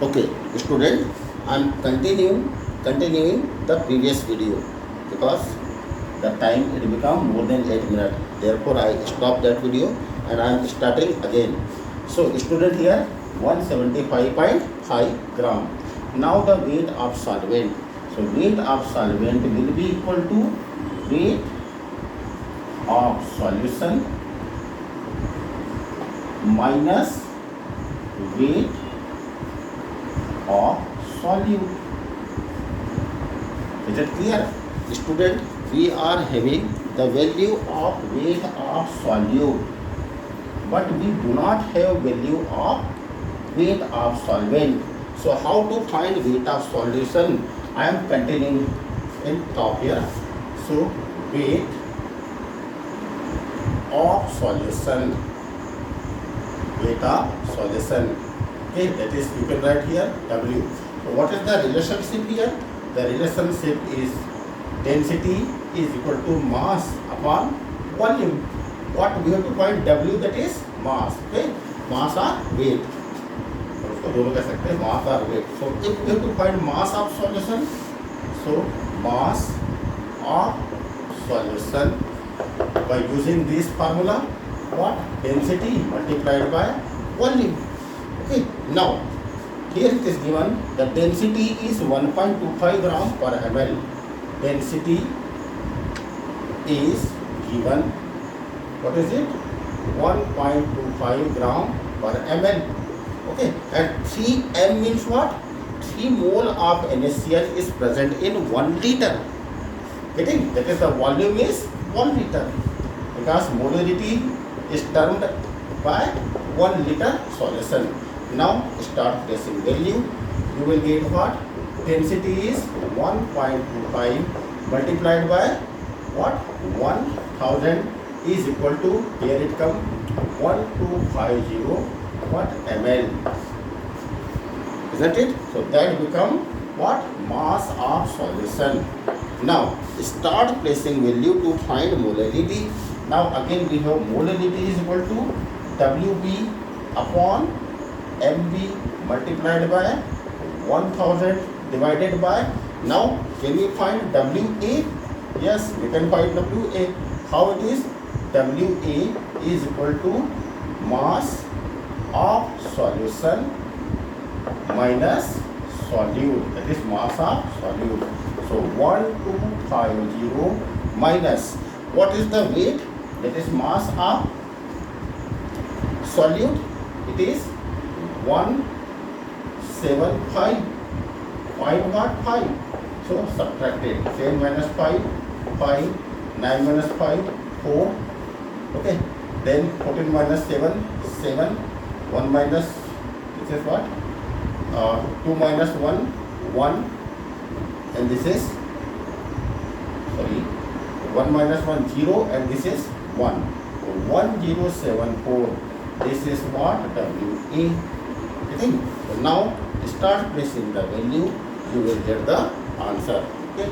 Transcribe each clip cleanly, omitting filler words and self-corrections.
Okay, student, I'm continuing the previous video because the time it become more than 8 minutes. Therefore, I stop that video and I'm starting again. So, student here 175.5 gram. Now the weight of solvent. So, weight of solvent will be equal to weight of solution minus weight of solute. Is it clear? Student, we are having the value of weight of solute, but we do not have value of weight of solvent. So how to find weight of solution? I am continuing in top here. So weight of solution, weight of solution. Okay, that is you can write here W. So what is the relationship here? The relationship is density is equal to mass upon volume. What we have to find W, that is mass. Okay, mass or weight. उसको दोनों कह सकते हैं, mass or weight. So if we have to find mass of solution, so mass of solution by using this formula, what? Density multiplied by volume. Okay, now here it is given the density is 1.25 gram per ml. Density is given, what is it? 1.25 gram per ml. Okay, and 3 m means what? 3 mole of NaCl is present in 1 liter. Getting? That is the volume is 1 liter because molarity is termed by 1 liter solution. Now start placing value. You will get what? Density is 1.25 multiplied by what? 1000 is equal to, here it come 1250 what? ml. Isn't it? So that become what? Mass of solution. Now start placing value to find molarity. Now again we have molarity is equal to WB upon MB multiplied by 1000 divided by, now can we find WA? Yes, we can find WA. How it is? WA is equal to mass of solution minus solute, that is mass of solute. So 1250 minus, what is the weight? That is mass of solute. It is 175. 5 got 5. So subtracted. 10 minus 5, 5. 9 minus 5, 4. Okay. Then 14 minus 7, 7. 1 minus, this is what? 2 minus 1, 1. And this is, sorry, 1 minus 1, 0. And this is 1. 1074. This is what? WA. Okay. So now start placing the value, you will get the answer. Okay.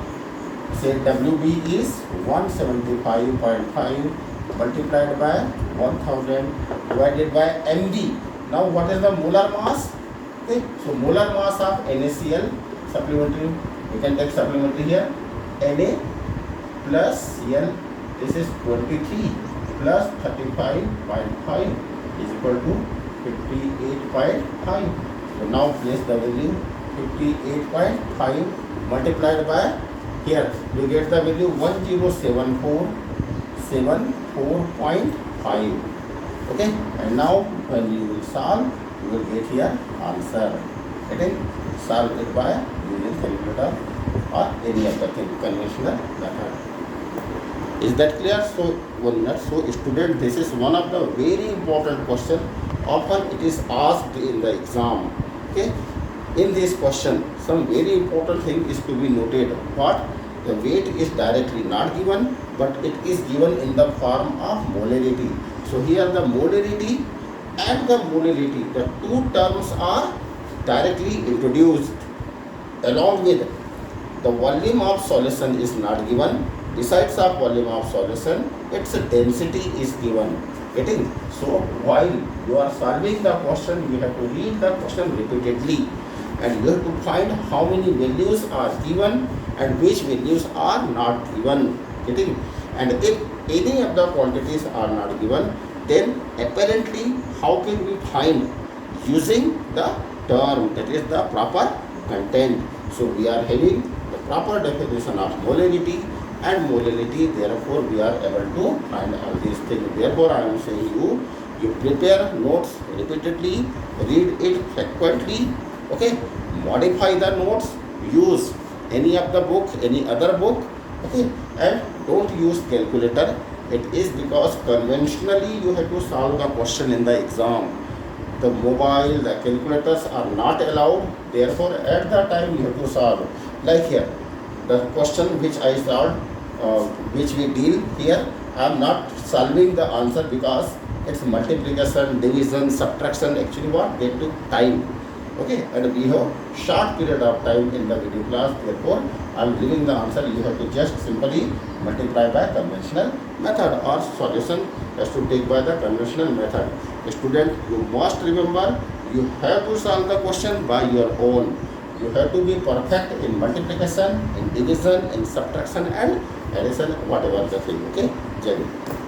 Say WB is 175.5 multiplied by 1000 divided by MB. Now what is the molar mass? Okay. So molar mass of NaCl supplementary, we can take supplementary here. Na plus Cl, this is 23 plus 35.5 is equal to 58.5. So now place the value 58.5 multiplied by, here you get the value 1074.5. Okay, and now when you will solve, you will get here answer. Okay, solve it by using calculator or any other thing, conventional method. Is that clear? So 1 minute. So student, this is one of the very important question. Often it is asked in the exam. Okay, in this question some very important thing is to be noted. What? The weight is directly not given, but it is given in the form of molarity. So here the molarity and the molarity, the two terms are directly introduced. Along with the volume of solution is not given. Besides of volume of solution, its density is given. Getting? So while you are solving the question, you have to read the question repeatedly. and you have to find how many values are given and which values are not given. Getting? And if any of the quantities are not given, then apparently how can we find using the term, that is the proper content. So we are having the proper definition of molarity, and molality, therefore we are able to find all these things. Therefore I am saying you prepare notes repeatedly, read it frequently, okay, modify the notes, use any of the book, any other book, okay, and don't use calculator. It is because conventionally you have to solve the question in the exam. The mobile, the calculators are not allowed, therefore at the time you have to solve. Like here, the question which I solved, which we deal here, I am not solving the answer because it's multiplication, division, subtraction, actually what, they took time, okay, and we have short period of time in the video class, therefore I am giving the answer. You have to just simply multiply by conventional method, or solution has to take by the conventional method. Student, you must remember, you have to solve the question by your own. You have to be perfect in multiplication, in division, in subtraction and addition, whatever the thing, okay. Jai Hind.